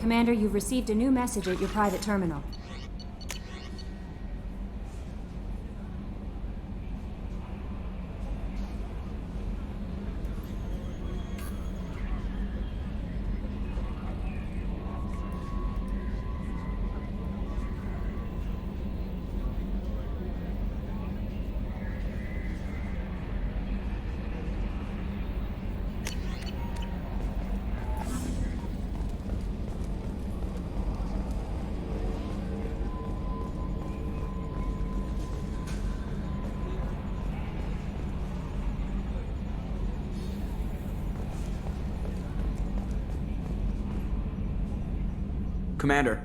Commander, you've received a new message at your private terminal. Commander.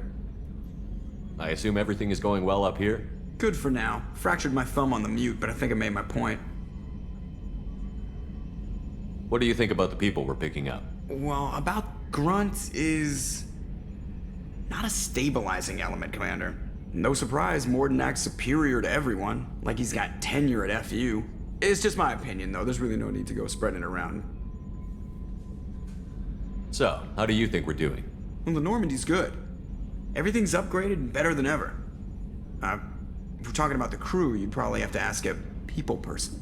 I assume everything is going well up here? Good for now. Fractured my thumb on the mute, but I think I made my point. What do you think about the people we're picking up? Well, about Grunt is not a stabilizing element, Commander. No surprise, Mordin acts superior to everyone, like he's got tenure at FU. It's just my opinion, though. There's really no need to go spreading it around. So, how do you think we're doing? Well, the Normandy's good. Everything's upgraded and better than ever. If we're talking about the crew, you'd probably have to ask a people person.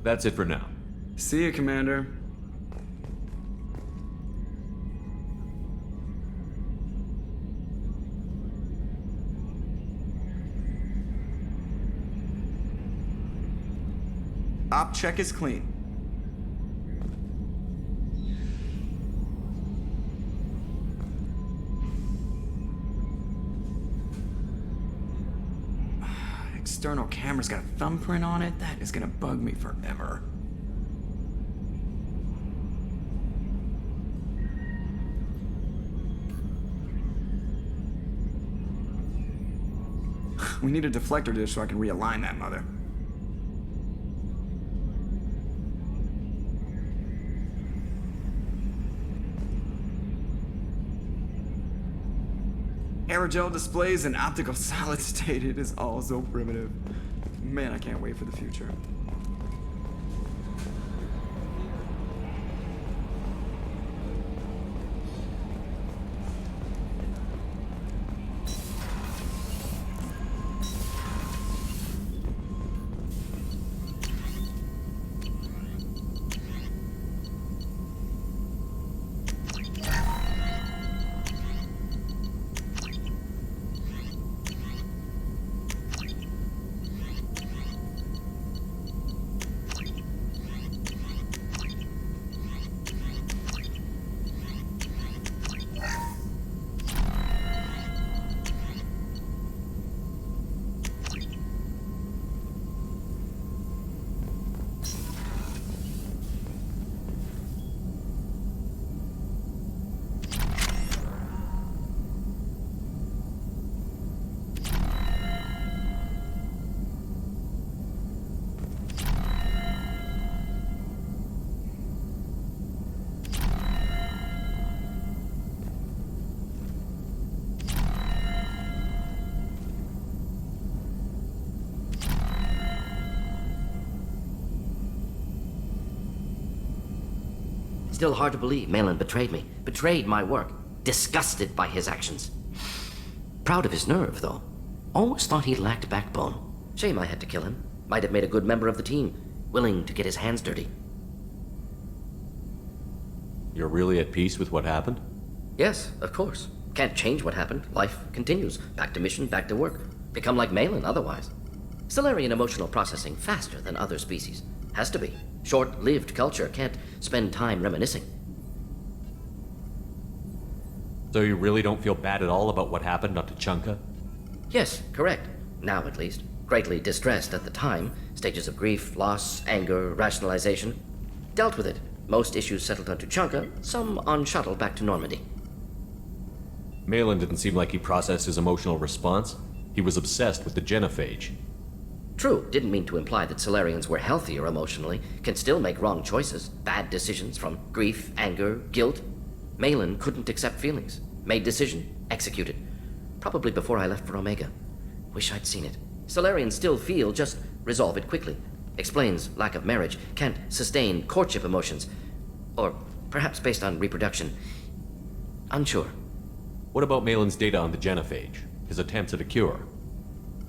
That's it for now. See ya, Commander. Op check is clean. External camera's got a thumbprint on it. That is gonna bug me forever. We need a deflector dish so I can realign that mother. Aerogel displays and optical solid state. It is all so primitive. Man, I can't wait for the future. Still hard to believe Malin betrayed me. Betrayed my work. Disgusted by his actions. Proud of his nerve, though. Always thought he lacked backbone. Shame I had to kill him. Might have made a good member of the team. Willing to get his hands dirty. You're really at peace with what happened? Yes, of course. Can't change what happened. Life continues. Back to mission, back to work. Become like Malin otherwise. Solarian emotional processing faster than other species. Has to be. Short-lived culture can't spend time reminiscing. So you really don't feel bad at all about what happened on Tuchanka? Yes, correct. Now at least. Greatly distressed at the time. Stages of grief, loss, anger, rationalization. Dealt with it. Most issues settled on Tuchanka, some on shuttle back to Normandy. Malin didn't seem like he processed his emotional response. He was obsessed with the genophage. True, didn't mean to imply that Solarians were healthier emotionally, can still make wrong choices, bad decisions from grief, anger, guilt. Malin couldn't accept feelings. Made decision, executed. Probably before I left for Omega. Wish I'd seen it. Solarians still feel, just resolve it quickly. Explains lack of marriage, can't sustain courtship emotions. Or perhaps based on reproduction. Unsure. What about Malin's data on the genophage? His attempts at a cure?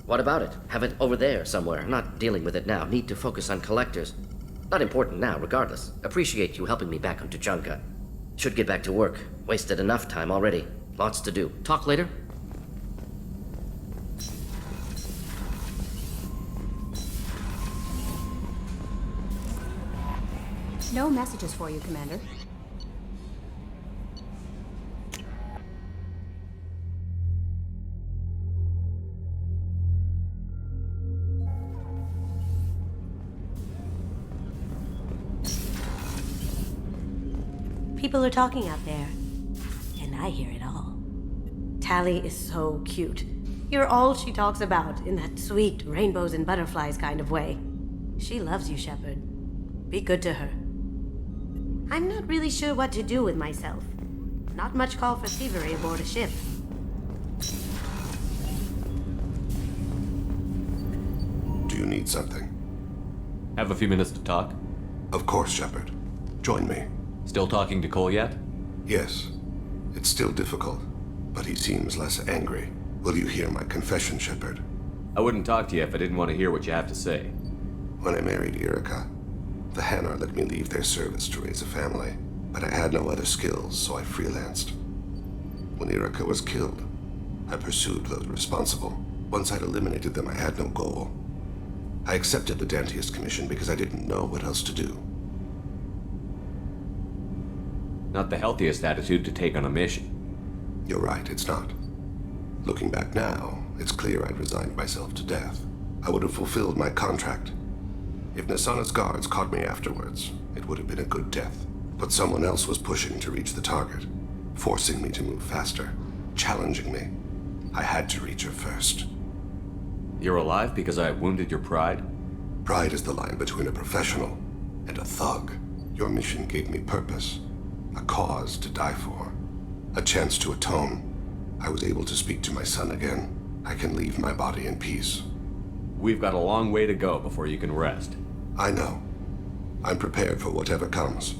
What about it? Have it over there somewhere. Not dealing with it now. Need to focus on collectors. Not important now, regardless. Appreciate you helping me back on Tuchanka. Should get back to work. Wasted enough time already. Lots to do. Talk later? No messages for you, Commander. People are talking out there, and I hear it all. Tali is so cute. You're all she talks about in that sweet rainbows and butterflies kind of way. She loves you, Shepard. Be good to her. I'm not really sure what to do with myself. Not much call for thievery aboard a ship. Do you need something? Have a few minutes to talk? Of course, Shepard. Join me. Still talking to Cole yet? Yes. It's still difficult, but he seems less angry. Will you hear my confession, Shepard? I wouldn't talk to you if I didn't want to hear what you have to say. When I married Erica, the Hanar let me leave their service to raise a family, but I had no other skills, so I freelanced. When Erica was killed, I pursued those responsible. Once I'd eliminated them, I had no goal. I accepted the Dantiest commission because I didn't know what else to do. Not the healthiest attitude to take on a mission. You're right, it's not. Looking back now, it's clear I'd resigned myself to death. I would have fulfilled my contract. If Nasana's guards caught me afterwards, it would have been a good death. But someone else was pushing to reach the target, forcing me to move faster, challenging me. I had to reach her first. You're alive because I wounded your pride? Pride is the line between a professional and a thug. Your mission gave me purpose, a cause to die for, a chance to atone. I was able to speak to my son again. I can leave my body in peace. We've got a long way to go before you can rest. I know. I'm prepared for whatever comes.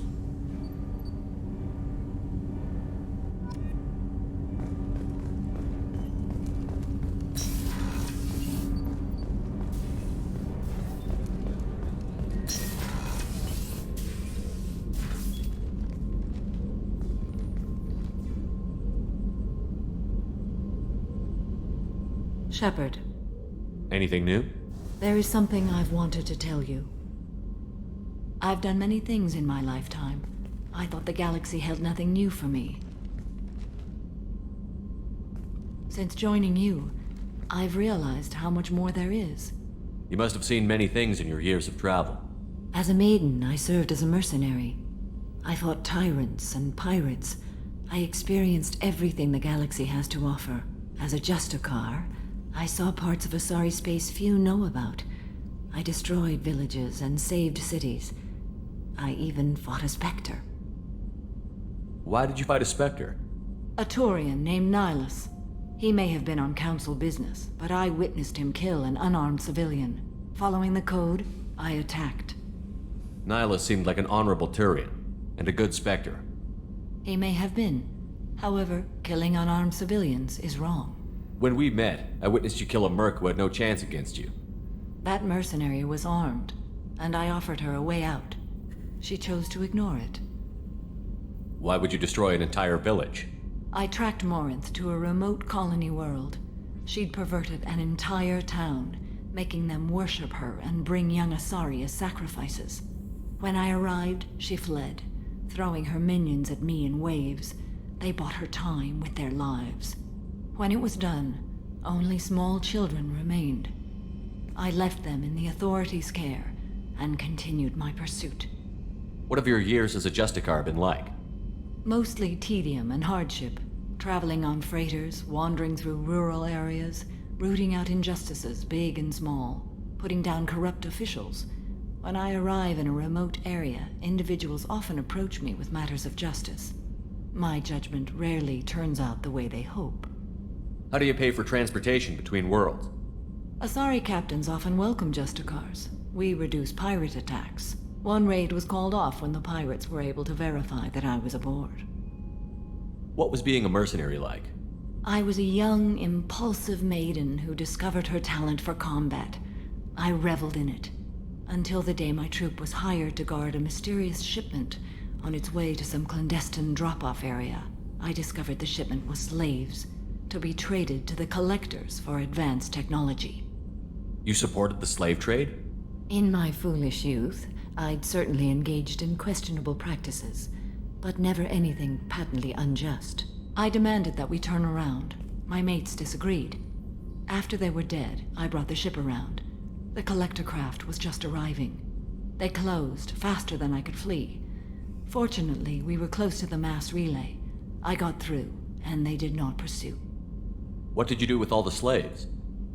Shepard, Anything new? there is something I've wanted to tell you. I've done many things in my lifetime. I thought the galaxy held nothing new for me. Since joining you, I've realized how much more there is. You must have seen many things in your years of travel. As a maiden, I served as a mercenary. I fought tyrants and pirates. I experienced everything the galaxy has to offer. As a Justicar, I saw parts of Asari space few know about. I destroyed villages and saved cities. I even fought a Spectre. Why did you fight a Spectre? A Turian named Nihilus. He may have been on Council business, but I witnessed him kill an unarmed civilian. Following the code, I attacked. Nihilus seemed like an honorable Turian, and a good Spectre. He may have been. However, killing unarmed civilians is wrong. When we met, I witnessed you kill a merc who had no chance against you. That mercenary was armed, and I offered her a way out. She chose to ignore it. Why would you destroy an entire village? I tracked Morinth to a remote colony world. She'd perverted an entire town, making them worship her and bring young Asari as sacrifices. When I arrived, she fled, throwing her minions at me in waves. They bought her time with their lives. When it was done, only small children remained. I left them in the authorities' care and continued my pursuit. What have your years as a Justicar been like? Mostly tedium and hardship, traveling on freighters, wandering through rural areas, rooting out injustices big and small, putting down corrupt officials. When I arrive in a remote area, individuals often approach me with matters of justice. My judgment rarely turns out the way they hope. How do you pay for transportation between worlds? Asari captains often welcome Justicars. We reduce pirate attacks. One raid was called off when the pirates were able to verify that I was aboard. What was being a mercenary like? I was a young, impulsive maiden who discovered her talent for combat. I reveled in it, until the day my troop was hired to guard a mysterious shipment on its way to some clandestine drop-off area. I discovered the shipment was slaves, to be traded to the collectors for advanced technology. You supported the slave trade? In my foolish youth, I'd certainly engaged in questionable practices, but never anything patently unjust. I demanded that we turn around. My mates disagreed. After they were dead, I brought the ship around. The collector craft was just arriving. They closed faster than I could flee. Fortunately, we were close to the mass relay. I got through, and they did not pursue. What did you do with all the slaves?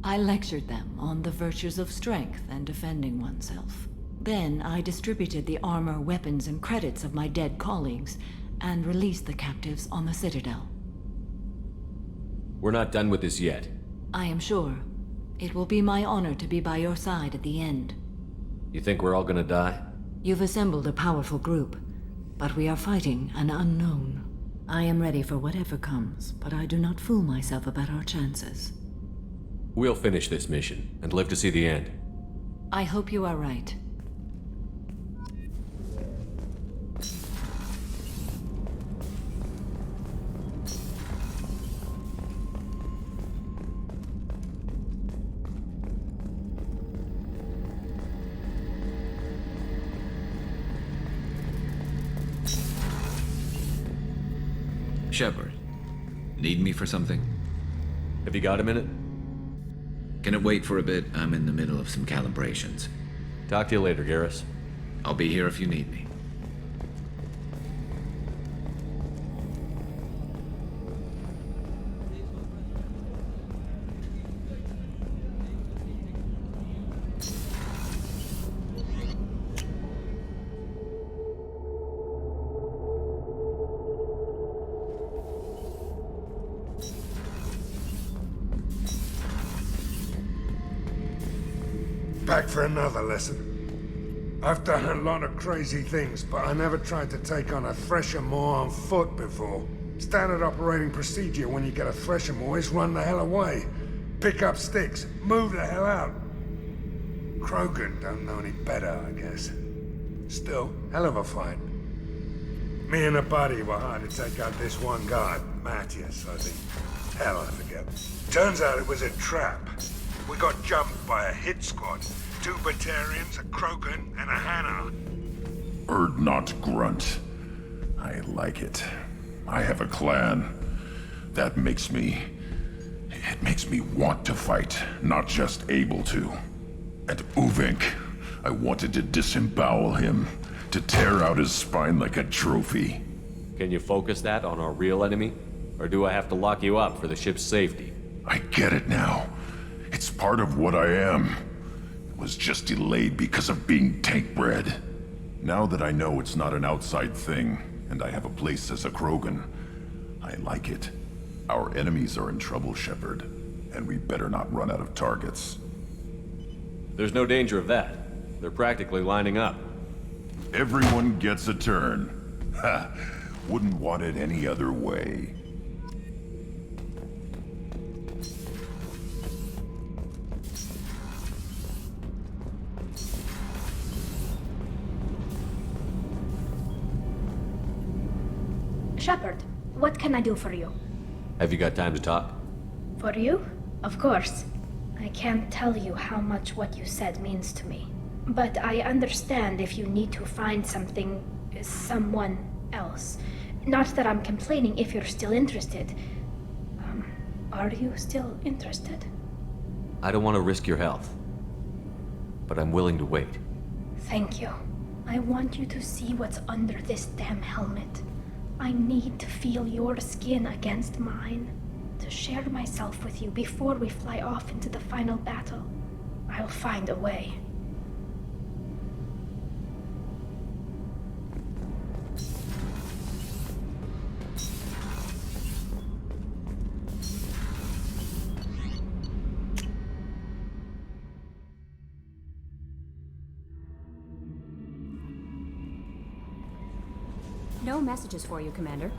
I lectured them on the virtues of strength and defending oneself. Then I distributed the armor, weapons, and credits of my dead colleagues, and released the captives on the Citadel. We're not done with this yet. I am sure. It will be my honor to be by your side at the end. You think we're all gonna die? You've assembled a powerful group, but we are fighting an unknown. I am ready for whatever comes, but I do not fool myself about our chances. We'll finish this mission and live to see the end. I hope you are right. Shepard, need me for something? Have you got a minute? Can it wait for a bit? I'm in the middle of some calibrations. Talk to you later, Garrus. I'll be here if you need me. Back for another lesson. I've done a lot of crazy things, but I never tried to take on a Threshermore on foot before. Standard operating procedure when you get a Threshermore is run the hell away. Pick up sticks, move the hell out. Krogan don't know any better, I guess. Still, hell of a fight. Me and a buddy were hired to take out this one guard, Matthias, I think. Hell, I forget. Turns out it was a trap. We got jumped by a hit squad. 2 Batarians, a Krogan, and a Hanna. Not Grunt. I like it. I have a clan. That makes me... It makes me want to fight, not just able to. And Uvink, I wanted to disembowel him, to tear out his spine like a trophy. Can you focus that on our real enemy? Or do I have to lock you up for the ship's safety? I get it now. It's part of what I am. It was just delayed because of being tank-bred. Now that I know it's not an outside thing, and I have a place as a Krogan, I like it. Our enemies are in trouble, Shepard, and we better not run out of targets. There's no danger of that. They're practically lining up. Everyone gets a turn. Ha! Wouldn't want it any other way. Shepard, what can I do for you? Have you got time to talk? For you? Of course. I can't tell you how much what you said means to me. But I understand if you need to find someone else. Not that I'm complaining if you're still interested. Are you still interested? I don't want to risk your health. But I'm willing to wait. Thank you. I want you to see what's under this damn helmet. I need to feel your skin against mine, to share myself with you before we fly off into the final battle. I'll find a way. No messages for you, Commander.